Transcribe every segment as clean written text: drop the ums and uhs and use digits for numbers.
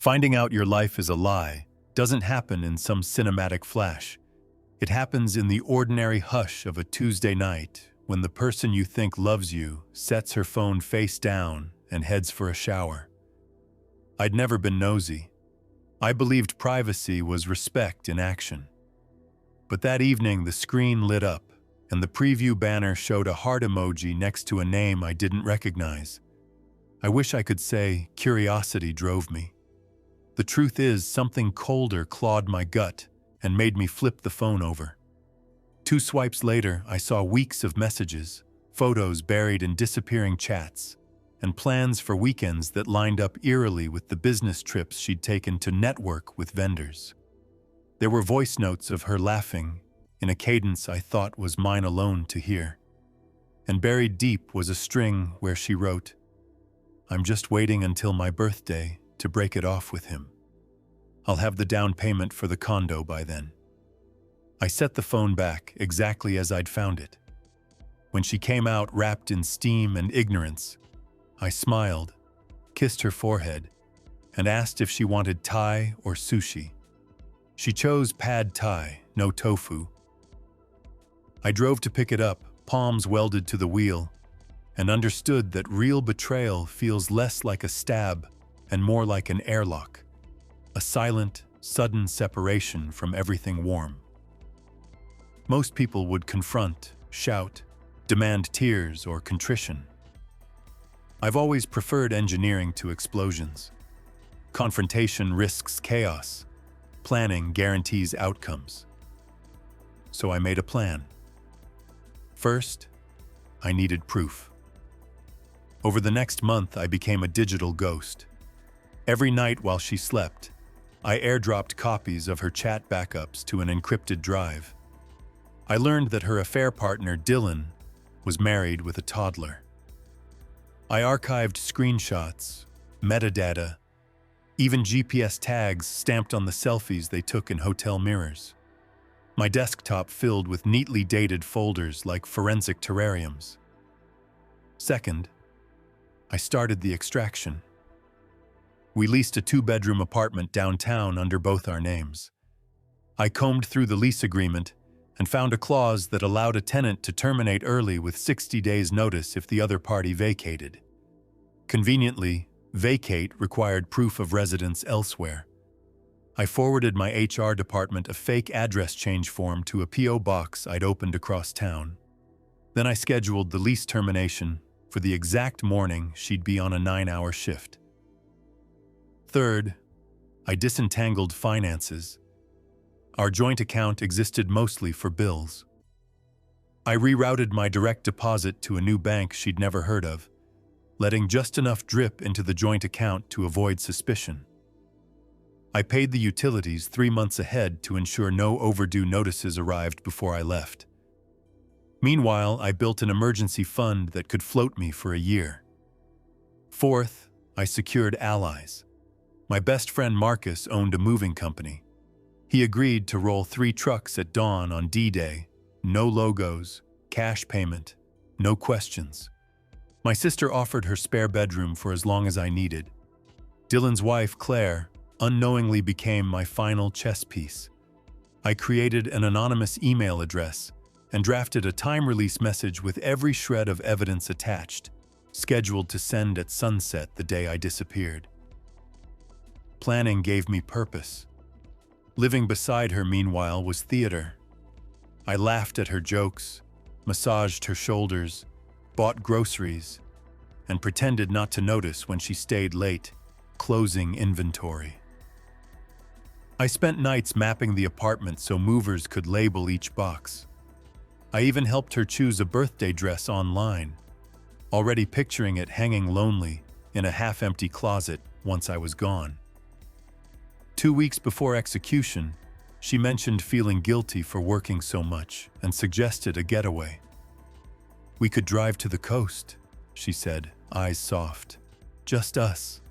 Finding out your life is a lie doesn't happen in some cinematic flash. It happens in the ordinary hush of a Tuesday night when the person you think loves you sets her phone face down and heads for a shower. I'd never been nosy. I believed privacy was respect in action. But that evening the screen lit up and the preview banner showed a heart emoji next to a name I didn't recognize. I wish I could say curiosity drove me. The truth is, something colder clawed my gut and made me flip the phone over. 2 swipes later, I saw weeks of messages, photos buried in disappearing chats, and plans for weekends that lined up eerily with the business trips she'd taken to network with vendors. There were voice notes of her laughing in a cadence I thought was mine alone to hear. And buried deep was a string where she wrote, "I'm just waiting until my birthday to break it off with him. I'll have the down payment for the condo by then." I set the phone back exactly as I'd found it. When she came out wrapped in steam and ignorance, I smiled, kissed her forehead, and asked if she wanted Thai or sushi. She chose pad Thai, no tofu. I drove to pick it up, palms welded to the wheel, and understood that real betrayal feels less like a stab and more like an airlock, a silent, sudden separation from everything warm. Most people would confront, shout, demand tears or contrition. I've always preferred engineering to explosions. Confrontation risks chaos. Planning guarantees outcomes. So I made a plan. First, I needed proof. Over the next month, I became a digital ghost. Every night while she slept, I airdropped copies of her chat backups to an encrypted drive. I learned that her affair partner, Dylan, was married with a toddler. I archived screenshots, metadata, even GPS tags stamped on the selfies they took in hotel mirrors. My desktop filled with neatly dated folders like forensic terrariums. Second, I started the extraction. We leased a 2-bedroom apartment downtown under both our names. I combed through the lease agreement and found a clause that allowed a tenant to terminate early with 60 days' notice if the other party vacated. Conveniently, vacate required proof of residence elsewhere. I forwarded my HR department a fake address change form to a P.O. box I'd opened across town. Then I scheduled the lease termination for the exact morning she'd be on a 9-hour shift. Third, I disentangled finances. Our joint account existed mostly for bills. I rerouted my direct deposit to a new bank she'd never heard of, letting just enough drip into the joint account to avoid suspicion. I paid the utilities 3 months ahead to ensure no overdue notices arrived before I left. Meanwhile, I built an emergency fund that could float me for a year. Fourth, I secured allies. My best friend Marcus owned a moving company. He agreed to roll 3 trucks at dawn on D-Day, no logos, cash payment, no questions. My sister offered her spare bedroom for as long as I needed. Dylan's wife, Claire, unknowingly became my final chess piece. I created an anonymous email address and drafted a time-release message with every shred of evidence attached, scheduled to send at sunset the day I disappeared. Planning gave me purpose. Living beside her, meanwhile, was theater. I laughed at her jokes, massaged her shoulders, bought groceries, and pretended not to notice when she stayed late, closing inventory. I spent nights mapping the apartment so movers could label each box. I even helped her choose a birthday dress online, already picturing it hanging lonely in a half-empty closet once I was gone. 2 weeks before execution, she mentioned feeling guilty for working so much and suggested a getaway. "We could drive to the coast," she said, eyes soft. "Just us."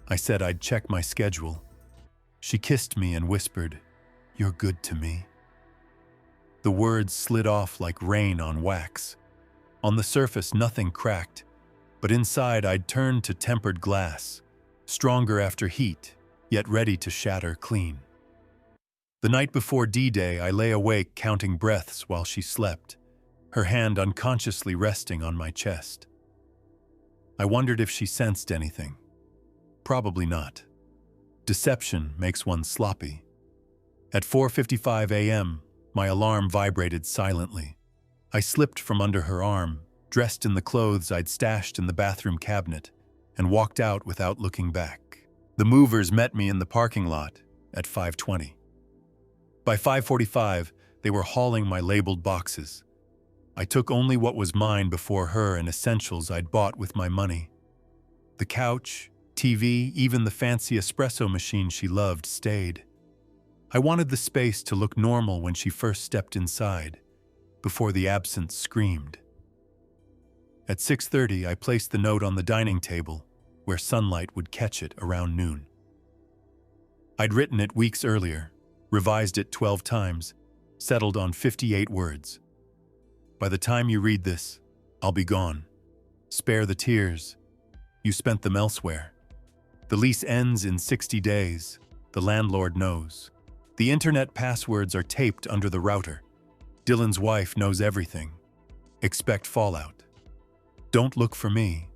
I said I'd check my schedule. She kissed me and whispered, "You're good to me." The words slid off like rain on wax. On the surface, nothing cracked, but inside I'd turned to tempered glass, stronger after heat, yet ready to shatter clean. The night before D-Day, I lay awake counting breaths while she slept, her hand unconsciously resting on my chest. I wondered if she sensed anything. Probably not. Deception makes one sloppy. At 4:55 a.m., my alarm vibrated silently. I slipped from under her arm, dressed in the clothes I'd stashed in the bathroom cabinet, and walked out without looking back. The movers met me in the parking lot at 5:20. By 5:45, they were hauling my labeled boxes. I took only what was mine before her and essentials I'd bought with my money. The couch, TV, even the fancy espresso machine she loved stayed. I wanted the space to look normal when she first stepped inside, before the absence screamed. At 6:30, I placed the note on the dining table, where sunlight would catch it around noon. I'd written it weeks earlier, revised it 12 times, settled on 58 words. By the time you read this, I'll be gone. Spare the tears. You spent them elsewhere. The lease ends in 60 days. The landlord knows. The internet passwords are taped under the router. Dylan's wife knows everything. Expect fallout. Don't look for me.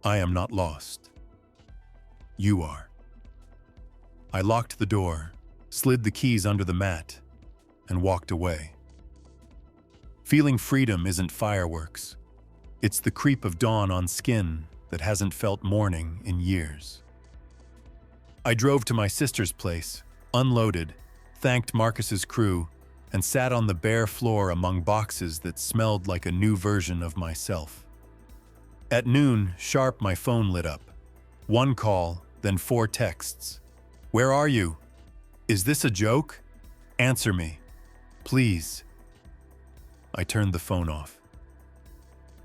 I am not lost. You are. I locked the door, slid the keys under the mat, and walked away. Feeling freedom isn't fireworks. It's the creep of dawn on skin that hasn't felt morning in years. I drove to my sister's place, unloaded, thanked Marcus's crew, and sat on the bare floor among boxes that smelled like a new version of myself. At noon, sharp, my phone lit up. 1 call, then 4 texts. Where are you? Is this a joke? Answer me. Please. I turned the phone off.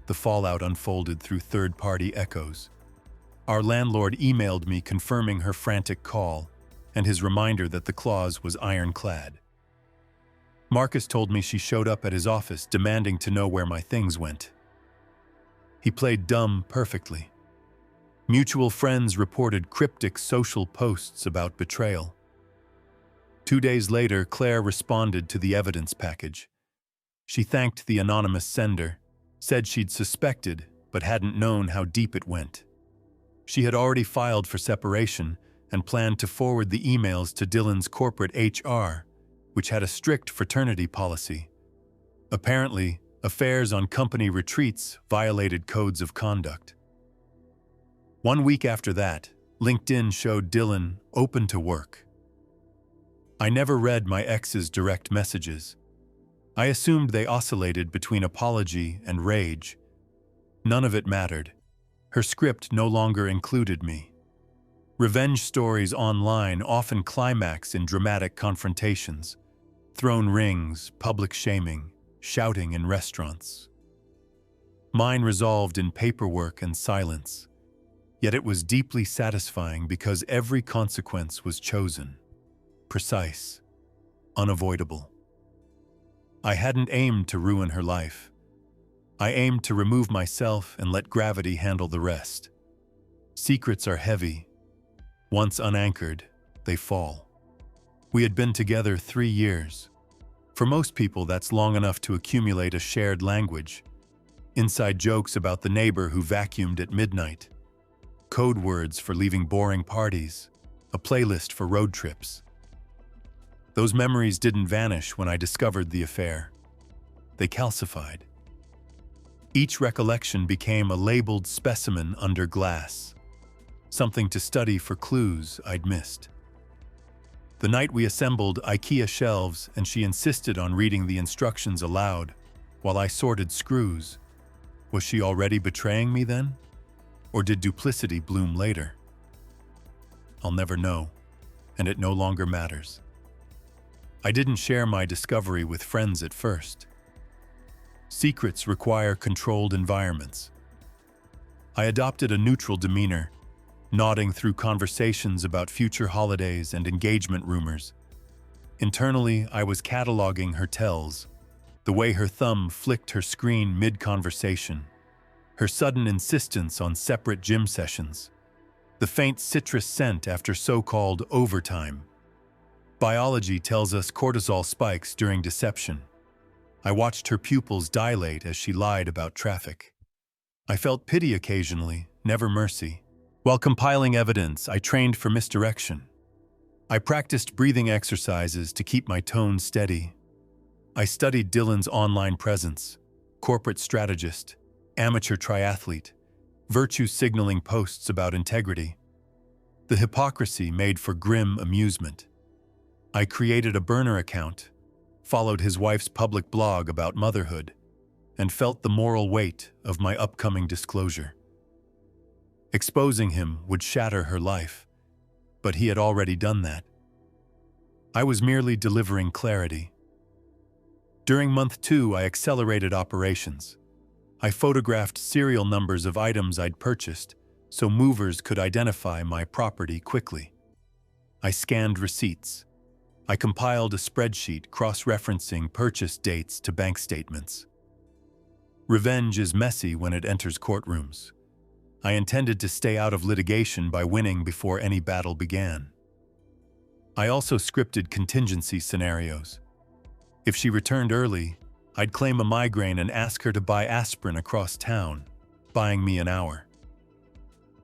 The fallout unfolded through third-party echoes. Our landlord emailed me confirming her frantic call and his reminder that the clause was ironclad. Marcus told me she showed up at his office demanding to know where my things went. He played dumb perfectly. Mutual friends reported cryptic social posts about betrayal. 2 days later, Claire responded to the evidence package. She thanked the anonymous sender, said she'd suspected but hadn't known how deep it went. She had already filed for separation and planned to forward the emails to Dylan's corporate HR, which had a strict fraternity policy. Apparently, affairs on company retreats violated codes of conduct. 1 week after that, LinkedIn showed Dylan open to work. I never read my ex's direct messages. I assumed they oscillated between apology and rage. None of it mattered. Her script no longer included me. Revenge stories online often climax in dramatic confrontations, thrown rings, public shaming, shouting in restaurants. Mine resolved in paperwork and silence, yet it was deeply satisfying because every consequence was chosen, precise, unavoidable. I hadn't aimed to ruin her life. I aimed to remove myself and let gravity handle the rest. Secrets are heavy. Once unanchored, they fall. We had been together 3 years. For most people, that's long enough to accumulate a shared language. Inside jokes about the neighbor who vacuumed at midnight. Code words for leaving boring parties. A playlist for road trips. Those memories didn't vanish when I discovered the affair. They calcified. Each recollection became a labeled specimen under glass, something to study for clues I'd missed. The night we assembled IKEA shelves and she insisted on reading the instructions aloud while I sorted screws, was she already betraying me then? Or did duplicity bloom later? I'll never know, and it no longer matters. I didn't share my discovery with friends at first. Secrets require controlled environments. I adopted a neutral demeanor, nodding through conversations about future holidays and engagement rumors. Internally, I was cataloging her tells, the way her thumb flicked her screen mid-conversation, her sudden insistence on separate gym sessions, the faint citrus scent after so-called overtime. Biology tells us cortisol spikes during deception. I watched her pupils dilate as she lied about traffic. I felt pity occasionally, never mercy. While compiling evidence, I trained for misdirection. I practiced breathing exercises to keep my tone steady. I studied Dylan's online presence, corporate strategist, amateur triathlete, virtue signaling posts about integrity. The hypocrisy made for grim amusement. I created a burner account, followed his wife's public blog about motherhood, and felt the moral weight of my upcoming disclosure. Exposing him would shatter her life, but he had already done that. I was merely delivering clarity. During month 2, I accelerated operations. I photographed serial numbers of items I'd purchased so movers could identify my property quickly. I scanned receipts. I compiled a spreadsheet cross-referencing purchase dates to bank statements. Revenge is messy when it enters courtrooms. I intended to stay out of litigation by winning before any battle began. I also scripted contingency scenarios. If she returned early, I'd claim a migraine and ask her to buy aspirin across town, buying me an hour.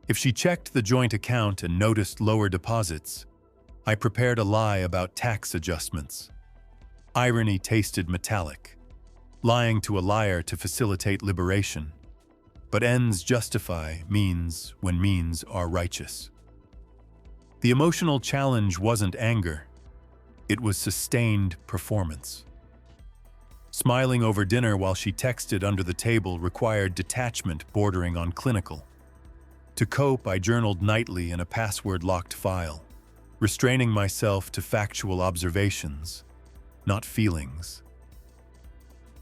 If she checked the joint account and noticed lower deposits, I prepared a lie about tax adjustments. Irony tasted metallic, lying to a liar to facilitate liberation. But ends justify means when means are righteous. The emotional challenge wasn't anger. It was sustained performance. Smiling over dinner while she texted under the table required detachment bordering on clinical. To cope, I journaled nightly in a password-locked file, restraining myself to factual observations, not feelings.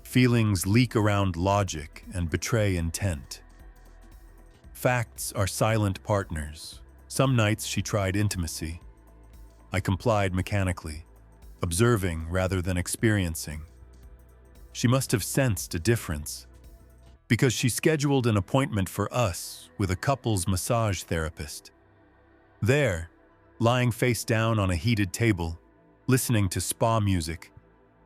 Feelings leak around logic and betray intent. Facts are silent partners. Some nights she tried intimacy. I complied mechanically, observing rather than experiencing. She must have sensed a difference, because she scheduled an appointment for us with a couples massage therapist. There, lying face down on a heated table, listening to spa music,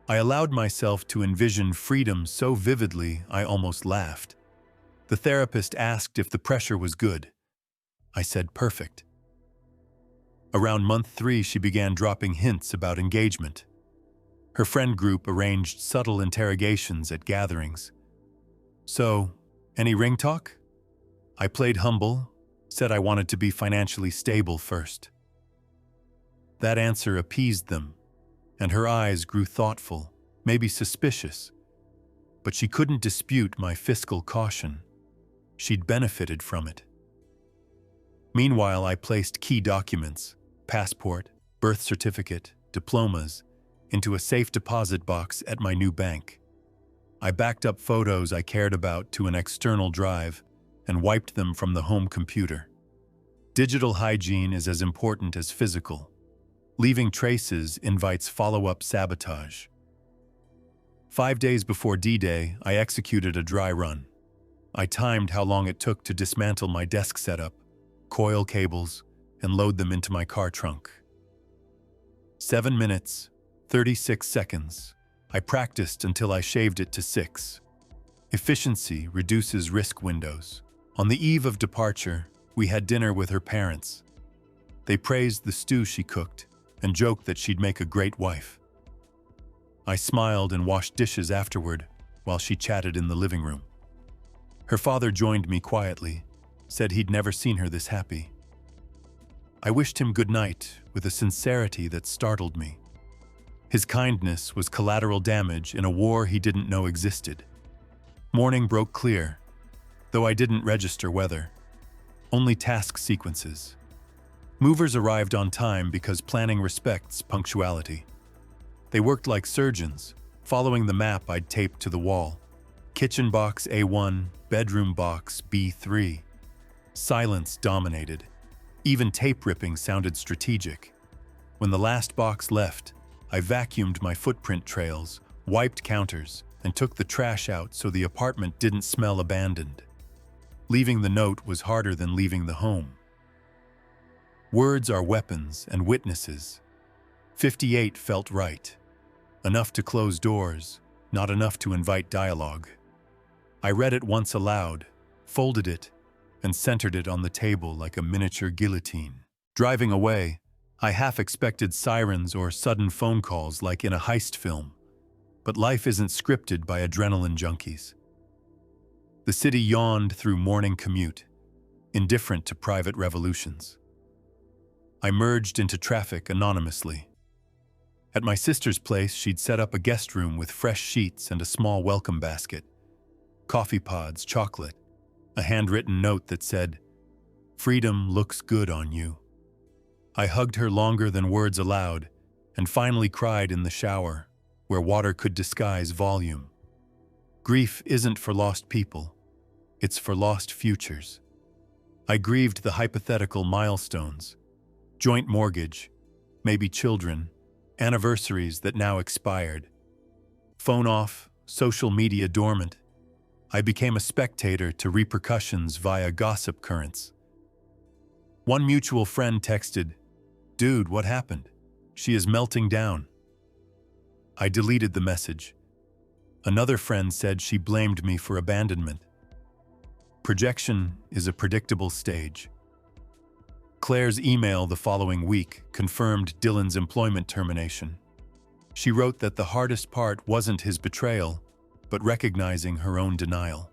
I allowed myself to envision freedom so vividly I almost laughed. The therapist asked if the pressure was good. I said perfect. Around month 3, she began dropping hints about engagement. Her friend group arranged subtle interrogations at gatherings. So, any ring talk? I played humble, said I wanted to be financially stable first. That answer appeased them, and her eyes grew thoughtful, maybe suspicious. But she couldn't dispute my fiscal caution. She'd benefited from it. Meanwhile, I placed key documents, passport, birth certificate, diplomas, into a safe deposit box at my new bank. I backed up photos I cared about to an external drive and wiped them from the home computer. Digital hygiene is as important as physical. Leaving traces invites follow-up sabotage. 5 days before D-Day, I executed a dry run. I timed how long it took to dismantle my desk setup, coil cables, and load them into my car trunk. 7 minutes, 36 seconds. I practiced until I shaved it to 6. Efficiency reduces risk windows. On the eve of departure, we had dinner with her parents. They praised the stew she cooked and joked that she'd make a great wife. I smiled and washed dishes afterward while she chatted in the living room. Her father joined me quietly, said he'd never seen her this happy. I wished him good night with a sincerity that startled me. His kindness was collateral damage in a war he didn't know existed. Morning broke clear, though I didn't register weather. Only task sequences. Movers arrived on time because planning respects punctuality. They worked like surgeons, following the map I'd taped to the wall. Kitchen box A1, bedroom box B3. Silence dominated. Even tape ripping sounded strategic. When the last box left, I vacuumed my footprint trails, wiped counters, and took the trash out so the apartment didn't smell abandoned. Leaving the note was harder than leaving the home. Words are weapons and witnesses. 58 felt right. Enough to close doors, not enough to invite dialogue. I read it once aloud, folded it, and centered it on the table like a miniature guillotine. Driving away, I half expected sirens or sudden phone calls like in a heist film. But life isn't scripted by adrenaline junkies. The city yawned through morning commute, indifferent to private revolutions. I merged into traffic anonymously. At my sister's place, she'd set up a guest room with fresh sheets and a small welcome basket, coffee pods, chocolate, a handwritten note that said, "Freedom looks good on you." I hugged her longer than words allowed and finally cried in the shower, where water could disguise volume. Grief isn't for lost people, it's for lost futures. I grieved the hypothetical milestones, joint mortgage, maybe children, anniversaries that now expired. Phone off, social media dormant. I became a spectator to repercussions via gossip currents. One mutual friend texted, "Dude, what happened? She is melting down." I deleted the message. Another friend said she blamed me for abandonment. Projection is a predictable stage. Claire's email the following week confirmed Dylan's employment termination. She wrote that the hardest part wasn't his betrayal, but recognizing her own denial.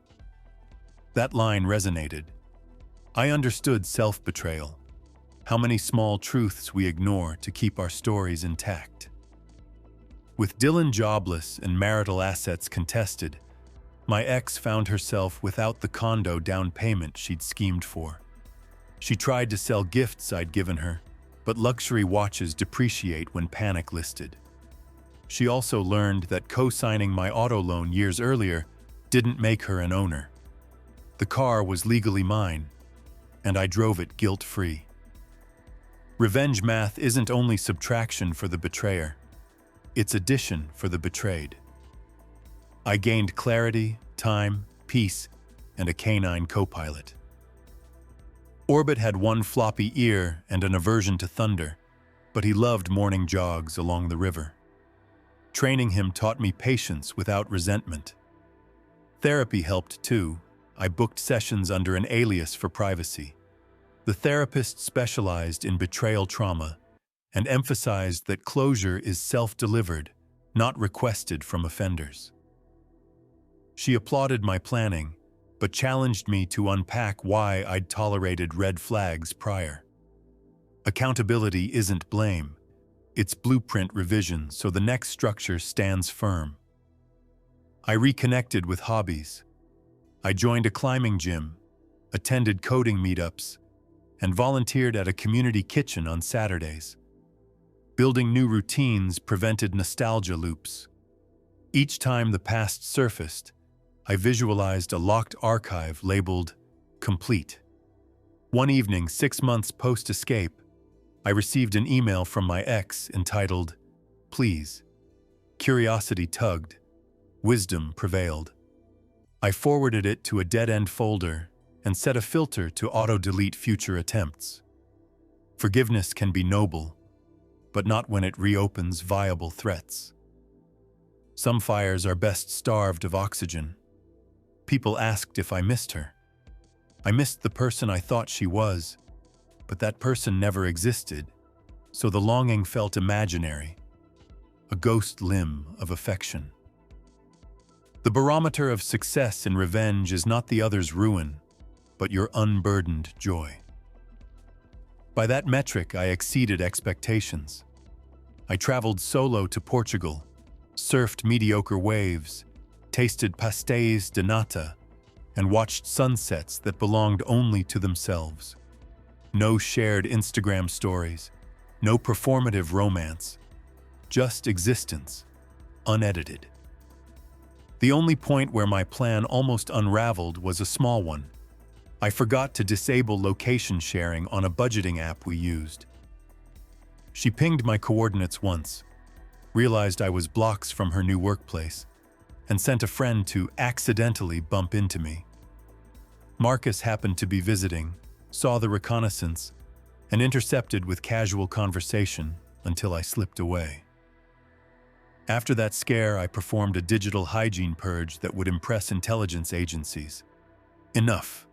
That line resonated. I understood self-betrayal, how many small truths we ignore to keep our stories intact. With Dylan jobless and marital assets contested, my ex found herself without the condo down payment she'd schemed for. She tried to sell gifts I'd given her, but luxury watches depreciate when panic listed. She also learned that co-signing my auto loan years earlier didn't make her an owner. The car was legally mine, and I drove it guilt-free. Revenge math isn't only subtraction for the betrayer, it's addition for the betrayed. I gained clarity, time, peace, and a canine co-pilot. Orbit had one floppy ear and an aversion to thunder, but he loved morning jogs along the river. Training him taught me patience without resentment. Therapy helped too. I booked sessions under an alias for privacy. The therapist specialized in betrayal trauma and emphasized that closure is self-delivered, not requested from offenders. She applauded my planning, but challenged me to unpack why I'd tolerated red flags prior. Accountability isn't blame, it's blueprint revision so the next structure stands firm. I reconnected with hobbies. I joined a climbing gym, attended coding meetups, and volunteered at a community kitchen on Saturdays. Building new routines prevented nostalgia loops. Each time the past surfaced, I visualized a locked archive labeled complete. One evening, 6 months post-escape, I received an email from my ex entitled, "Please." Curiosity tugged. Wisdom prevailed. I forwarded it to a dead-end folder and set a filter to auto-delete future attempts. Forgiveness can be noble, but not when it reopens viable threats. Some fires are best starved of oxygen. People asked if I missed her. I missed the person I thought she was, but that person never existed, so the longing felt imaginary, a ghost limb of affection. The barometer of success in revenge is not the other's ruin, but your unburdened joy. By that metric, I exceeded expectations. I traveled solo to Portugal, surfed mediocre waves, tasted pastéis de nata, and watched sunsets that belonged only to themselves. No shared Instagram stories, no performative romance, just existence, unedited. The only point where my plan almost unraveled was a small one. I forgot to disable location sharing on a budgeting app we used. She pinged my coordinates once, realized I was blocks from her new workplace, and sent a friend to accidentally bump into me. Marcus happened to be visiting, saw the reconnaissance, and intercepted with casual conversation until I slipped away. After that scare, I performed a digital hygiene purge that would impress intelligence agencies. Enough.